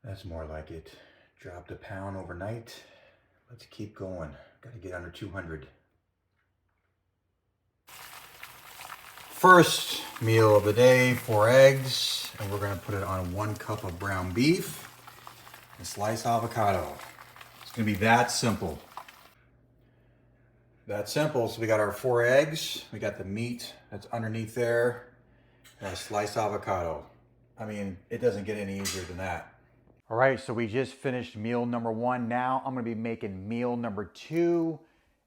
That's more like it. Dropped a pound overnight. Let's keep going. Got to get under 200. First meal of the day, 4 eggs, and we're gonna put it on 1 cup of ground beef and sliced avocado. It's gonna be that simple. That simple. So we got our 4 eggs, we got the meat that's underneath there, and a sliced avocado. I mean, it doesn't get any easier than that. All right, so we just finished meal number 1. Now I'm gonna be making meal number 2.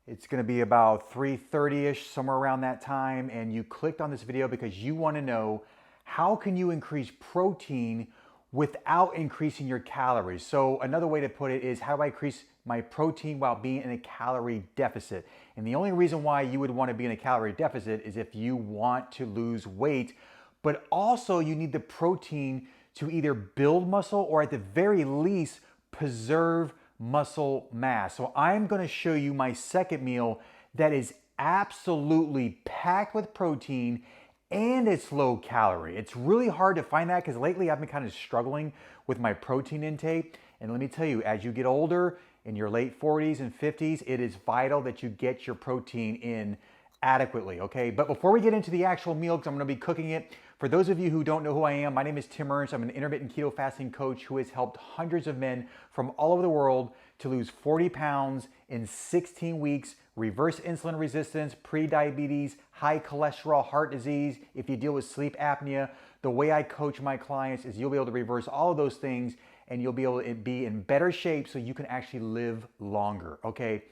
It's gonna be about 3:30ish, somewhere around that time. And you clicked on this video because you wanna know how can you increase protein without increasing your calories. So another way to put it is, how do I increase my protein while being in a calorie deficit? And the only reason why you would wanna be in a calorie deficit is if you want to lose weight, but also you need the protein to either build muscle or at the very least preserve muscle mass. So I'm gonna show you my second meal that is absolutely packed with protein and it's low calorie. It's really hard to find that because lately I've been kind of struggling with my protein intake. And let me tell you, as you get older, in your late 40s and 50s, it is vital that you get your protein in adequately, okay? But before we get into the actual meal, because I'm gonna be cooking it, for those of you who don't know who I am, my name is Tim Ernst. I'm an intermittent keto fasting coach who has helped hundreds of men from all over the world to lose 40 pounds in 16 weeks, reverse insulin resistance, pre-diabetes, high cholesterol, heart disease. If you deal with sleep apnea, the way I coach my clients is you'll be able to reverse all of those things and you'll be able to be in better shape so you can actually live longer, okay?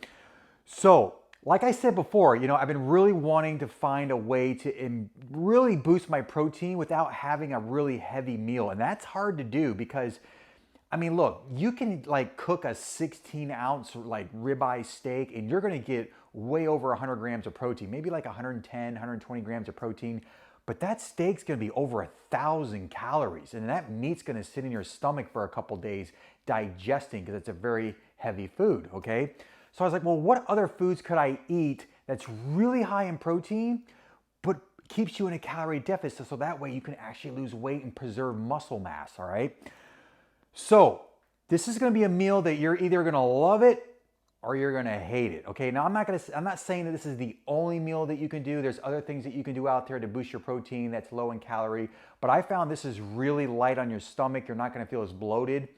So, like I said before, I've been really wanting to find a way to really boost my protein without having a really heavy meal. And that's hard to do because, I mean, look, you can like cook a 16-ounce like ribeye steak and you're gonna get way over 100 grams of protein, maybe like 110, 120 grams of protein. But that steak's gonna be over 1,000 calories. And that meat's gonna sit in your stomach for a couple days digesting because it's a very heavy food, okay? So I was like, well, what other foods could I eat that's really high in protein, but keeps you in a calorie deficit so that way you can actually lose weight and preserve muscle mass, all right? So this is gonna be a meal that you're either gonna love it or you're gonna hate it, okay? Now I'm not saying that this is the only meal that you can do. There's other things that you can do out there to boost your protein that's low in calorie, but I found this is really light on your stomach. You're not gonna feel as bloated.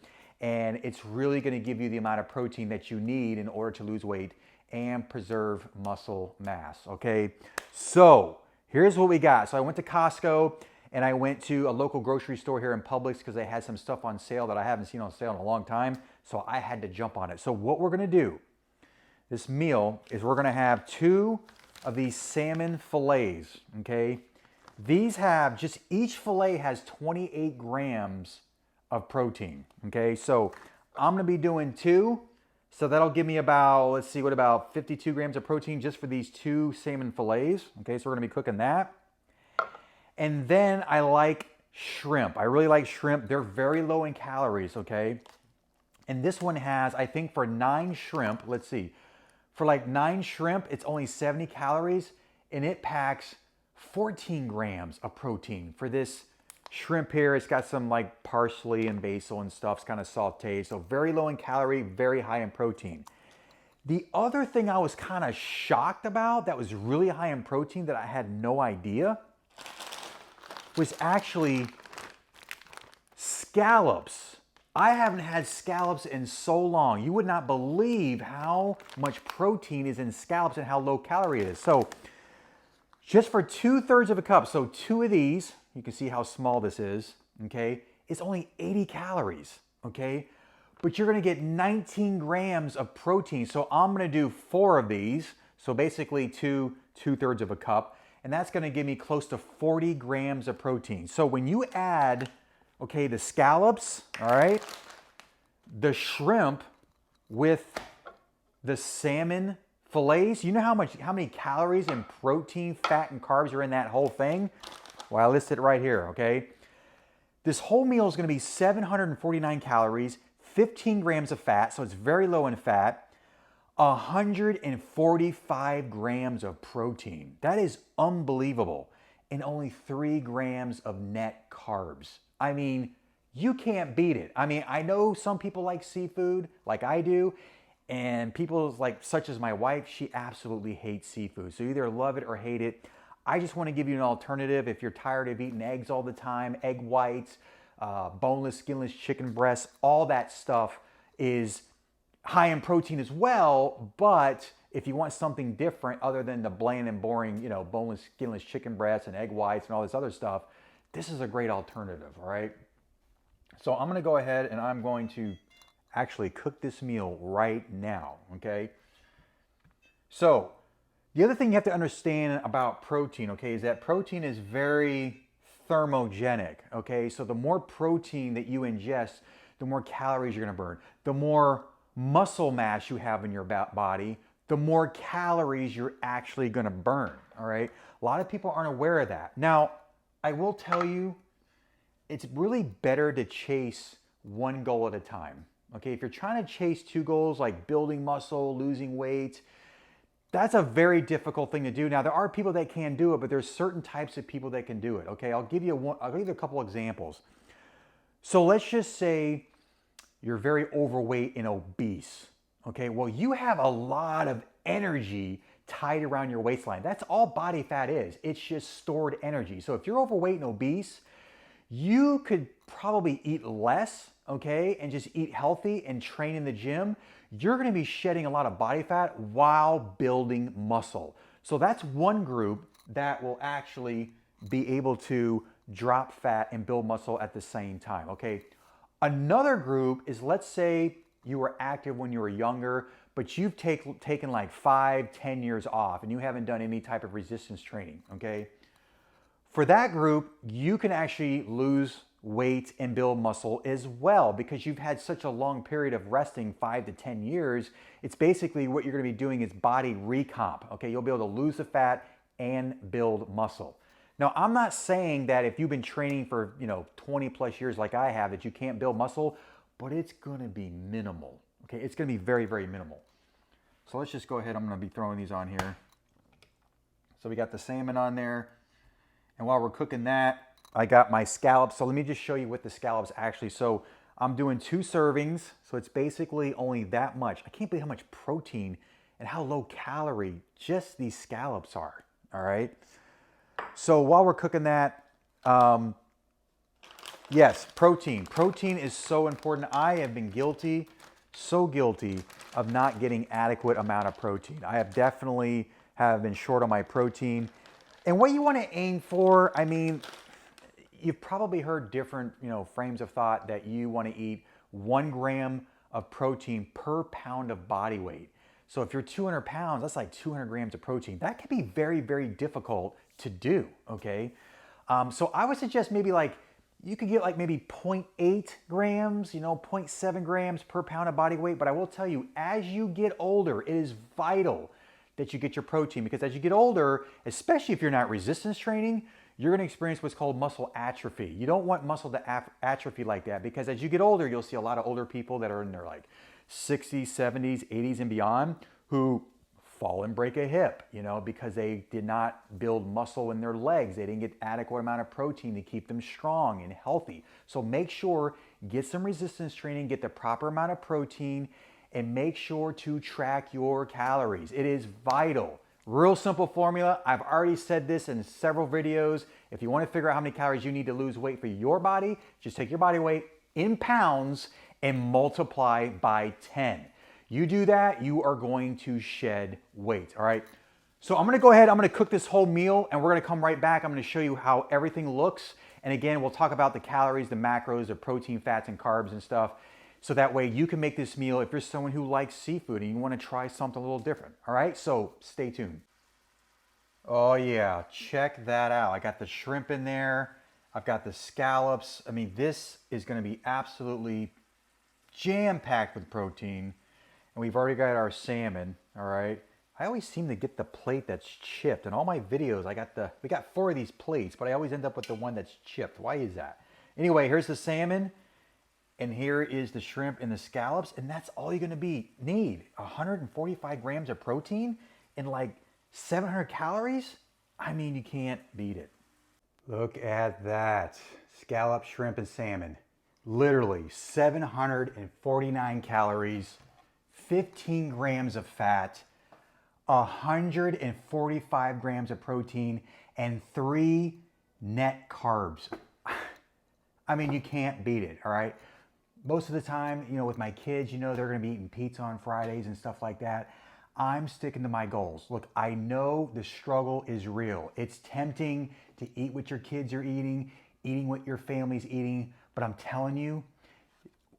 And it's really gonna give you the amount of protein that you need in order to lose weight and preserve muscle mass, okay? So here's what we got. So I went to Costco and I went to a local grocery store here in Publix because they had some stuff on sale that I haven't seen on sale in a long time. So I had to jump on it. So what we're gonna do, this meal, is we're gonna have 2 of these salmon fillets, okay? These have, just each fillet has 28 grams of protein, okay? So I'm gonna be doing 2, so that'll give me about, let's see, about 52 grams of protein just for these 2 salmon fillets, okay? So we're gonna be cooking that. And then I like shrimp. I really like shrimp. They're very low in calories, okay? And this one has, I think for 9 shrimp, let's see, for like 9 shrimp, it's only 70 calories and it packs 14 grams of protein for this shrimp here. It's got some like parsley and basil and stuff. It's kind of sauteed. So very low in calorie, very high in protein. The other thing I was kind of shocked about that was really high in protein that I had no idea was actually scallops. I haven't had scallops in so long. You would not believe how much protein is in scallops and how low calorie it is. So just for 2/3 of a cup, so 2 of these, you can see how small this is, okay? It's only 80 calories, okay? But you're gonna get 19 grams of protein. So I'm gonna do 4 of these. So basically 2/3 of a cup. And that's gonna give me close to 40 grams of protein. So when you add, okay, the scallops, all right, the shrimp with the salmon fillets, you know how many calories and protein, fat, and carbs are in that whole thing? Well, I listed it right here, okay? This whole meal is gonna be 749 calories, 15 grams of fat, so it's very low in fat, 145 grams of protein. That is unbelievable. And only 3 grams of net carbs. I mean, you can't beat it. I mean, I know some people like seafood like I do, and people like such as my wife, she absolutely hates seafood. So you either love it or hate it. I just want to give you an alternative if you're tired of eating eggs all the time, egg whites, boneless, skinless chicken breasts, all that stuff is high in protein as well, but if you want something different other than the bland and boring, boneless, skinless chicken breasts and egg whites and all this other stuff, this is a great alternative, all right? So I'm gonna go ahead and I'm going to actually cook this meal right now, okay? So the other thing you have to understand about protein, okay, is that protein is very thermogenic, okay? So the more protein that you ingest, the more calories you're gonna burn. The more muscle mass you have in your body, the more calories you're actually gonna burn, all right? A lot of people aren't aware of that. Now, I will tell you, it's really better to chase one goal at a time, okay? If you're trying to chase two goals like building muscle, losing weight, that's a very difficult thing to do. Now, there are people that can do it, but there's certain types of people that can do it, okay? I'll give you a couple examples. So let's just say you're very overweight and obese, okay? Well, you have a lot of energy tied around your waistline. That's all body fat is. It's just stored energy. So if you're overweight and obese, you could probably eat less, okay, and just eat healthy and train in the gym. You're gonna be shedding a lot of body fat while building muscle. So that's one group that will actually be able to drop fat and build muscle at the same time, okay? Another group is, let's say you were active when you were younger, but you've taken like 5-10 years off and you haven't done any type of resistance training, okay? For that group, you can actually lose weight and build muscle as well because you've had such a long period of resting, 5 to 10 years. It's basically what you're gonna be doing is body recomp, okay? You'll be able to lose the fat and build muscle. Now, I'm not saying that if you've been training for 20 plus years like I have that you can't build muscle, but it's gonna be minimal, okay? It's gonna be very, very minimal. So let's just go ahead, I'm gonna be throwing these on here. So we got the salmon on there. And while we're cooking that, I got my scallops. So let me just show you what the scallops actually, so I'm doing 2 servings. So it's basically only that much. I can't believe how much protein and how low calorie just these scallops are, all right? So while we're cooking that, yes, protein. Protein is so important. I have been guilty, so guilty of not getting adequate amount of protein. I have definitely been short on my protein. And what you want to aim for, I mean, you've probably heard different, frames of thought that you want to eat 1 gram of protein per pound of body weight. So if you're 200 pounds, that's like 200 grams of protein. That can be very, very difficult to do, okay? So I would suggest maybe like, you could get like maybe 0.8 grams, 0.7 grams per pound of body weight. But I will tell you, as you get older, it is vital that you get your protein because as you get older, especially if you're not resistance training, you're gonna experience what's called muscle atrophy. You don't want muscle to atrophy like that because as you get older, you'll see a lot of older people that are in their like 60s, 70s, 80s and beyond who fall and break a hip, because they did not build muscle in their legs. They didn't get adequate amount of protein to keep them strong and healthy. So make sure, get some resistance training, get the proper amount of protein, and make sure to track your calories. It is vital. Real simple formula. I've already said this in several videos. If you want to figure out how many calories you need to lose weight for your body, just take your body weight in pounds and multiply by 10. You do that, you are going to shed weight, all right? So I'm gonna go ahead, I'm gonna cook this whole meal and we're gonna come right back. I'm gonna show you how everything looks. And again, we'll talk about the calories, the macros, the protein, fats, and carbs and stuff. So that way you can make this meal if you're someone who likes seafood and you wanna try something a little different, all right? So stay tuned. Oh yeah, check that out. I got the shrimp in there. I've got the scallops. I mean, this is gonna be absolutely jam-packed with protein. And we've already got our salmon, all right? I always seem to get the plate that's chipped. In all my videos, we got 4 of these plates, but I always end up with the one that's chipped. Why is that? Anyway, here's the salmon, and here is the shrimp and the scallops, and that's all you're gonna need. 145 grams of protein and like 700 calories? I mean, you can't beat it. Look at that. Scallop, shrimp, and salmon. Literally 749 calories, 15 grams of fat, 145 grams of protein, and 3 net carbs. I mean, you can't beat it, all right? Most of the time, you know, with my kids, you know, they're gonna be eating pizza on Fridays and stuff like that. I'm sticking to my goals. Look, I know the struggle is real. It's tempting to eat what your kids are eating what your family's eating, but I'm telling you,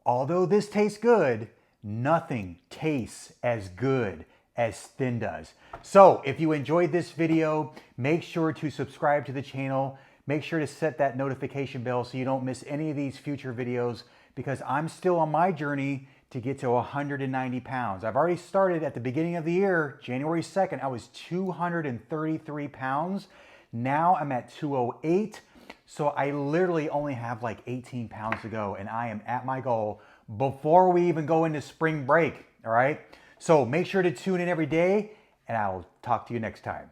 although this tastes good, nothing tastes as good as Thin does. So if you enjoyed this video, make sure to subscribe to the channel. Make sure to set that notification bell so you don't miss any of these future videos, because I'm still on my journey to get to 190 pounds. I've already started at the beginning of the year, January 2nd, I was 233 pounds. Now I'm at 208. So I literally only have like 18 pounds to go, and I am at my goal before we even go into spring break, all right? So make sure to tune in every day, and I'll talk to you next time.